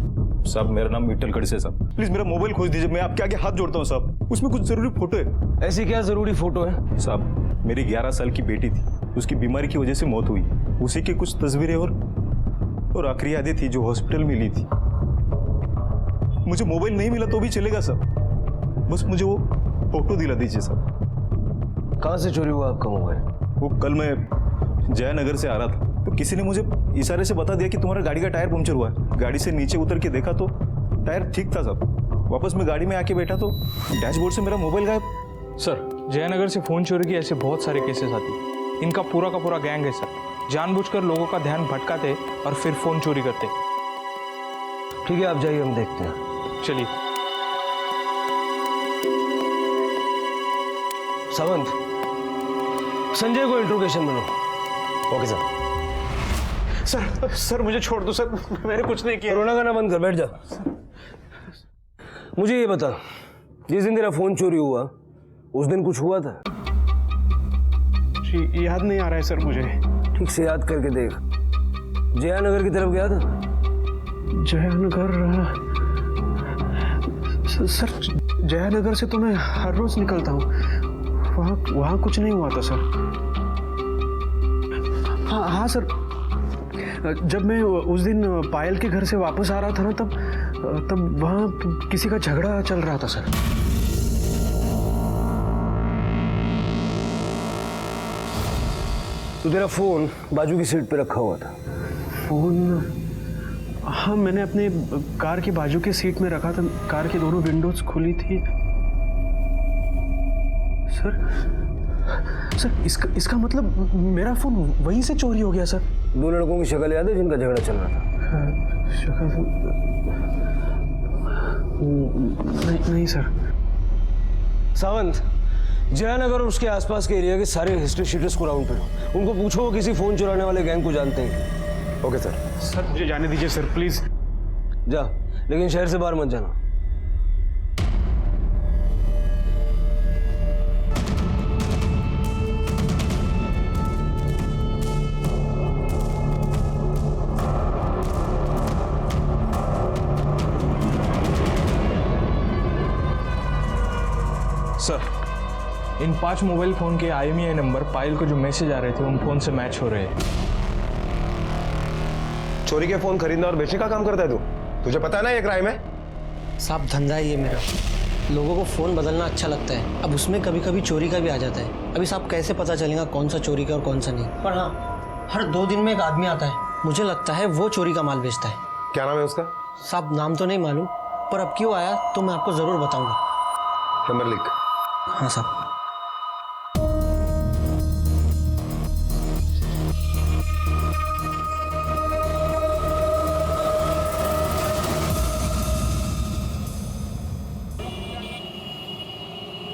[SPEAKER 15] साहब मेरा नाम विठल खड़से है साहब, प्लीज मेरा मोबाइल खोज दीजिए, मैं आपके आगे हाथ जोड़ता हूँ साहब, उसमें कुछ जरूरी फोटो है।
[SPEAKER 5] ऐसी क्या जरूरी फोटो है?
[SPEAKER 15] साहब मेरी 11 साल की बेटी थी, उसकी बीमारी की वजह से मौत हुई, उसी की कुछ तस्वीरें और आखिरी यादें थी जो हॉस्पिटल में ली थी। मुझे मोबाइल नहीं मिला तो भी चलेगा साहब, बस मुझे वो फोटो दिला दीजिए साहब।
[SPEAKER 5] कहाँ से चोरी हुआ आपका मोबाइल?
[SPEAKER 15] वो कल मैं जयानगर से आ रहा था तो किसी ने मुझे इशारे से बता दिया कि तुम्हारा गाड़ी का टायर पंक्चर हुआ है। गाड़ी से नीचे उतर के देखा तो टायर ठीक था साहब। वापस मैं गाड़ी में आके बैठा तो डैशबोर्ड से मेरा मोबाइल गायब।
[SPEAKER 13] सर जयनगर से फोन चोरी के ऐसे बहुत सारे केसेस आते हैं। इनका पूरा का पूरा गैंग है सर, जानबूझकर लोगों का ध्यान भटकाते और फिर फोन चोरी करते।
[SPEAKER 5] ठीक है आप जाइए, हम देखते हैं।
[SPEAKER 13] चलिए।
[SPEAKER 5] सावंत, संजय को इंट्रोगेशन में लो।
[SPEAKER 8] Okay sir.
[SPEAKER 3] सर मुझे छोड़ दो सर, मैंने कुछ नहीं किया।
[SPEAKER 5] रोना गाना बंद कर, बैठ जा। मुझे ये बता, जिस दिन तेरा फोन चोरी हुआ उस दिन कुछ हुआ था?
[SPEAKER 3] याद नहीं आ रहा है सर मुझे।
[SPEAKER 5] ठीक से याद करके देख। जयानगर की तरफ गया था?
[SPEAKER 3] जयानगर
[SPEAKER 5] सर जयानगर से तो मैं हर रोज निकलता हूँ, वहाँ कुछ नहीं हुआ था सर। हाँ सर, जब मैं उस दिन पायल के घर से वापस आ रहा था ना, तब वहाँ किसी का झगड़ा चल रहा था सर। तो तेरा फोन बाजू की सीट पे रखा हुआ था? फोन, हाँ मैंने अपने कार की बाजू की सीट में रखा था, कार की दोनों विंडोज खुली थी। सर इसका मतलब मेरा फोन वहीं से चोरी हो गया सर।
[SPEAKER 12] दो लड़कों की शक्ल याद है जिनका झगड़ा चल रहा था?
[SPEAKER 5] शक्ल नहीं सर।
[SPEAKER 12] सावंत, जयानगर और उसके आसपास के एरिया के सारे हिस्ट्री शीटर्स को राउंड पे लो। उनको पूछो वो किसी फोन चुराने वाले गैंग को जानते हैं। Okay sir.
[SPEAKER 5] सर मुझे जाने दीजिए सर, प्लीज।
[SPEAKER 12] जा, लेकिन शहर से बाहर मत जाना।
[SPEAKER 13] सर, इन 5 मोबाइल फोन के IMEI नंबर पायल को जो मैसेज आ रहे थे उन फोन से मैच हो रहे हैं।
[SPEAKER 8] चोरी के फोन खरीदना और बेचने का काम करता है तू? तुझे पता है ना ये क्राइम है?
[SPEAKER 16] साहब धंधा ही है मेरा, लोगों को फ़ोन बदलना अच्छा लगता है। अब उसमें कभी कभी चोरी का भी आ जाता है। अभी साहब कैसे पता चलेगा कौन सा चोरी का और कौन सा नहीं? पर हाँ, हर 2 दिन में एक आदमी आता है, मुझे लगता है वो चोरी का माल बेचता है।
[SPEAKER 8] क्या नाम है उसका?
[SPEAKER 16] साहब नाम तो नहीं मालूम, पर अब क्यों आया तो मैं आपको ज़रूर बताऊँगा।
[SPEAKER 8] नंबर लिख।
[SPEAKER 16] हाँ साहब।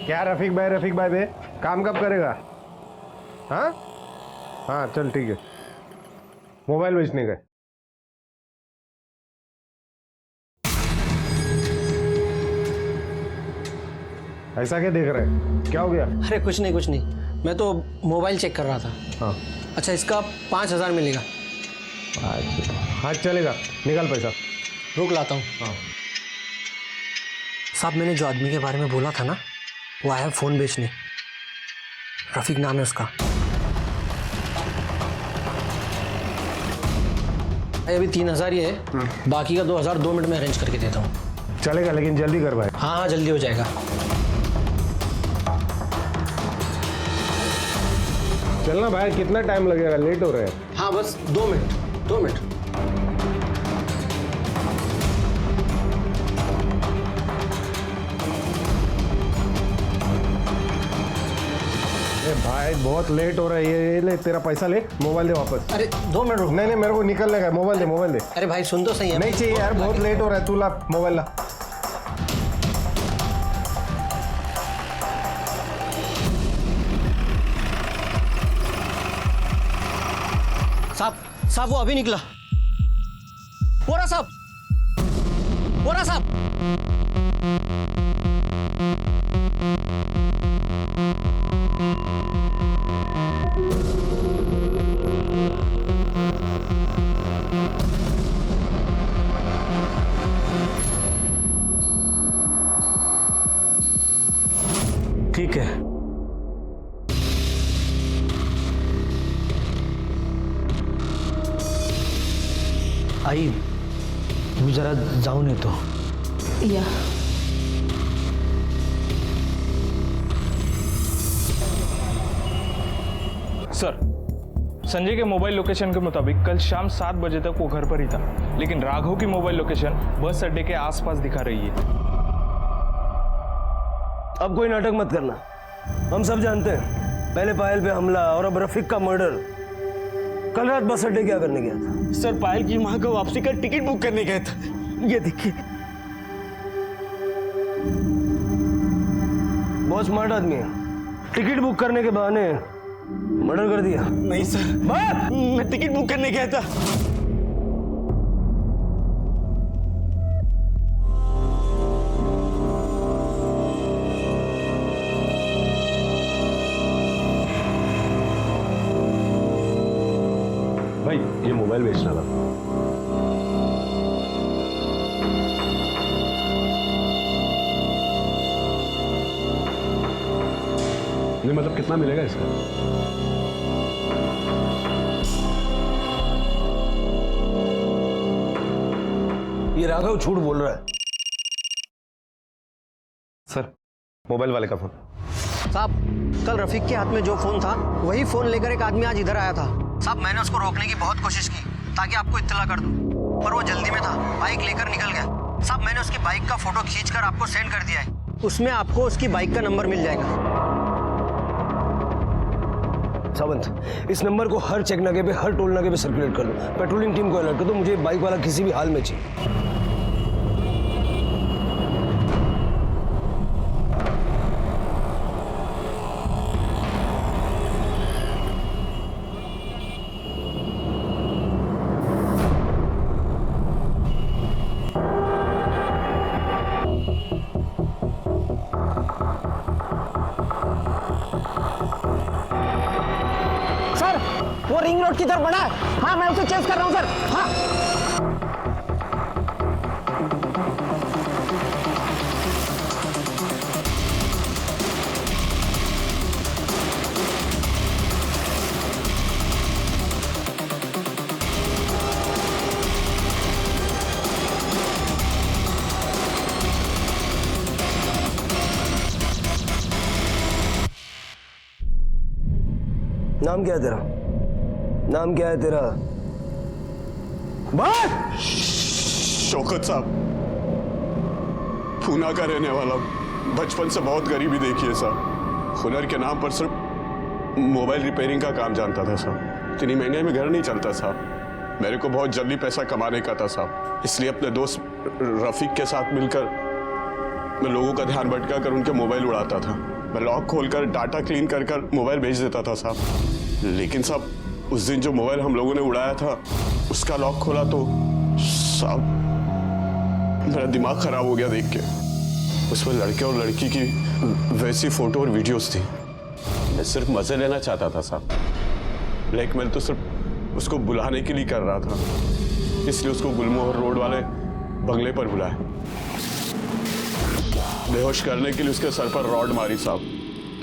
[SPEAKER 1] क्या रफीक भाई बे, काम कब करेगा? हाँ चल ठीक है, मोबाइल बेचने का। ऐसा क्या देख रहे हैं, क्या हो गया?
[SPEAKER 16] अरे कुछ नहीं, मैं तो मोबाइल चेक कर रहा था।
[SPEAKER 1] हाँ
[SPEAKER 16] अच्छा, इसका 5000 मिलेगा।
[SPEAKER 1] हाँ चलेगा, निकाल पैसा।
[SPEAKER 16] रुक लाता हूँ।
[SPEAKER 1] हाँ
[SPEAKER 16] साहब, मैंने जो आदमी के बारे में बोला था ना, वो आया फ़ोन बेचने। रफीक नाम है उसका। अभी 3000 ही है, बाकी का 2000 2 मिनट में अरेंज करके देता हूँ।
[SPEAKER 1] चलेगा, लेकिन जल्दी कर भाई।
[SPEAKER 16] हाँ जल्दी हो जाएगा।
[SPEAKER 1] चलना भाई, कितना टाइम लगेगा, लेट हो रहे हैं।
[SPEAKER 16] हाँ बस 2 मिनट।
[SPEAKER 1] भाई बहुत लेट हो रहा है, ये ले तेरा पैसा, ले मोबाइल दे वापस।
[SPEAKER 16] अरे 2 मिनट रुक।
[SPEAKER 1] नहीं मेरे को निकलने का, मोबाइल दे।
[SPEAKER 16] अरे भाई सुन तो सही है।
[SPEAKER 1] नहीं चाहिए यार, बहुत लेट हो रहा है, तू ला मोबाइल ला।
[SPEAKER 16] साहब वो अभी निकला। बोरा साहब।
[SPEAKER 5] ठीक है, आई मैं जरा जाऊं नहीं तो।
[SPEAKER 10] या
[SPEAKER 13] सर, संजय के मोबाइल लोकेशन के मुताबिक कल शाम 7 बजे तक वो घर पर ही था, लेकिन राघव की मोबाइल लोकेशन बस अड्डे के आसपास दिखा रही है।
[SPEAKER 12] अब कोई नाटक मत करना, हम सब जानते हैं पहले पायल पे हमला और अब रफीक का मर्डर। कल रात बस अड्डे क्या करने गया था?
[SPEAKER 7] सर पायल की माँ का वापसी का टिकट बुक करने गया था। ये देखिए।
[SPEAKER 12] बहुत स्मार्ट आदमी है, टिकट बुक करने के बहाने मर्डर कर दिया।
[SPEAKER 7] नहीं सर, मैं टिकट बुक करने गया था।
[SPEAKER 1] भाई ये मोबाइल बेचना था।
[SPEAKER 17] नहीं मतलब कितना मिलेगा इसका?
[SPEAKER 5] ये राघव झूठ बोल रहा है।
[SPEAKER 8] सर मोबाइल वाले का फोन।
[SPEAKER 16] साहब कल रफीक के हाथ में जो फोन था वही फोन लेकर एक आदमी आज इधर आया था। साहब मैंने उसको रोकने की बहुत कोशिश की ताकि आपको इत्तला कर दूं, पर वो जल्दी में था, बाइक लेकर निकल गया। साहब मैंने उसकी बाइक का फोटो खींचकर आपको सेंड कर दिया है, उसमें आपको उसकी बाइक का नंबर मिल जाएगा।
[SPEAKER 5] सावंत, इस नंबर को हर चेक नाके पे, हर टोल नाके पे सर्कुलेट कर दो। पेट्रोलिंग टीम को अलर्ट कर दो, मुझे बाइक वाला किसी भी हाल में चाहिए।
[SPEAKER 16] वो रिंग रोड की तरफ बढ़ा है। हाँ मैं उसे चेस कर रहा हूँ सर। हाँ
[SPEAKER 5] नाम क्या है तेरा? नाम क्या है तेरा? बात
[SPEAKER 18] शौकत साहब, पूना का रहने वाला, बचपन से बहुत गरीबी देखी है साहब। हुनर के नाम पर सिर्फ मोबाइल रिपेयरिंग का काम जानता था साहब। इतनी महंगाई में घर नहीं चलता साहब। मेरे को बहुत जल्दी पैसा कमाने का था साहब, इसलिए अपने दोस्त रफीक के साथ मिलकर मैं लोगों का ध्यान भटका कर उनके मोबाइल उड़ाता था। मैं लॉक खोलकर डाटा क्लीन कर कर मोबाइल भेज देता था साहब। लेकिन साहब उस दिन जो मोबाइल हम लोगों ने उड़ाया था उसका लॉक खोला तो साहब मेरा दिमाग खराब हो गया देख के। उसमें लड़के और लड़की की वैसी फोटो और वीडियोस थी। मैं सिर्फ मजे लेना चाहता था साहब। ब्लैकमेल तो सिर्फ उसको बुलाने के लिए कर रहा था, इसलिए उसको गुलमोहर रोड वाले बंगले पर बुलाया। बेहोश करने के लिए उसके सर पर रॉड मारी साहब,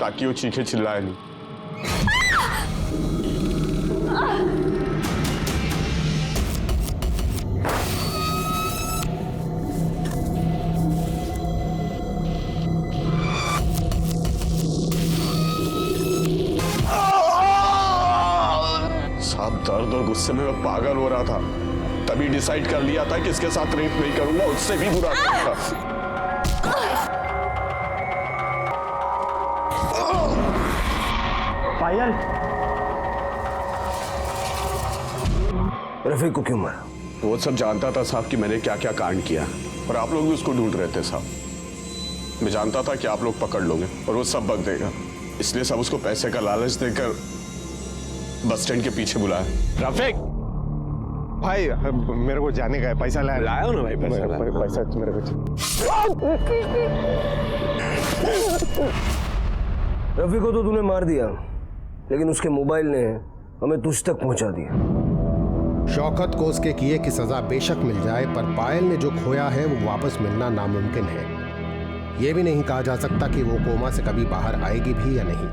[SPEAKER 18] ताकि वो चीखे चिल्लाए नहीं। साहब दर्द और गुस्से में मैं पागल हो रहा था, तभी डिसाइड कर लिया था कि इसके साथ रेप नहीं करूंगा, उससे भी बुरा करूंगा।
[SPEAKER 16] पायल,
[SPEAKER 5] रफीक को क्यों मारा?
[SPEAKER 18] वो सब जानता था साहब कि मैंने क्या क्या कांड किया, और आप लोग भी उसको ढूंढ रहे थे साहब। मैं जानता था कि आप लोग पकड़ लोगे और वो सब बक देगा, इसलिए सब उसको पैसे का लालच देकर बस स्टैंड के पीछे बुलाया।
[SPEAKER 8] रफीक भाई मेरे को जाने का है, पैसा लाया
[SPEAKER 18] हो ना भाई?
[SPEAKER 8] पैसा मेरे को।
[SPEAKER 5] रफीक को तो तूने मार दिया, लेकिन उसके मोबाइल ने हमें तुझ तक पहुंचा दिया।
[SPEAKER 1] शौकत को उसके किए की सजा बेशक मिल जाए, पर पायल ने जो खोया है वो वापस मिलना नामुमकिन है। ये भी नहीं कहा जा सकता कि वो कोमा से कभी बाहर आएगी भी या नहीं।